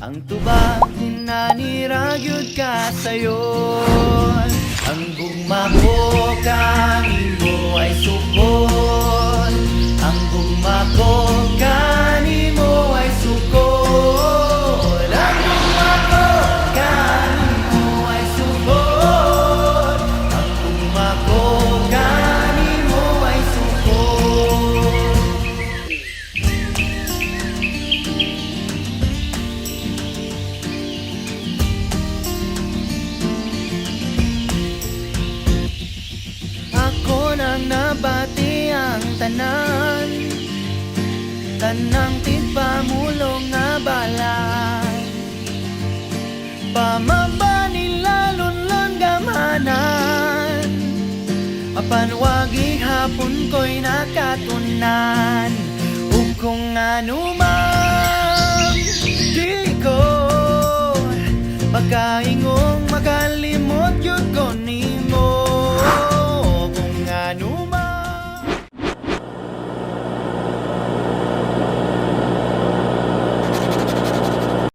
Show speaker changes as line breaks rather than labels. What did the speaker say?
Ang tubag naniragyod ka sayon. Ang gugma ko kanimo ay sukon. Ang gugma ko kanimo ay sukon. Ang gugma ko kanimo ay sukon. Ang gugma ko kanimo ay sukon. Ako nang nabati ang tanan, tanang tigpamulong nga balay. Pamamba nila lunlon gamanan, apanwagi hapon ko'y nakatunan. Ug kung ano man di ko makaingong makalimot yun ko nimo.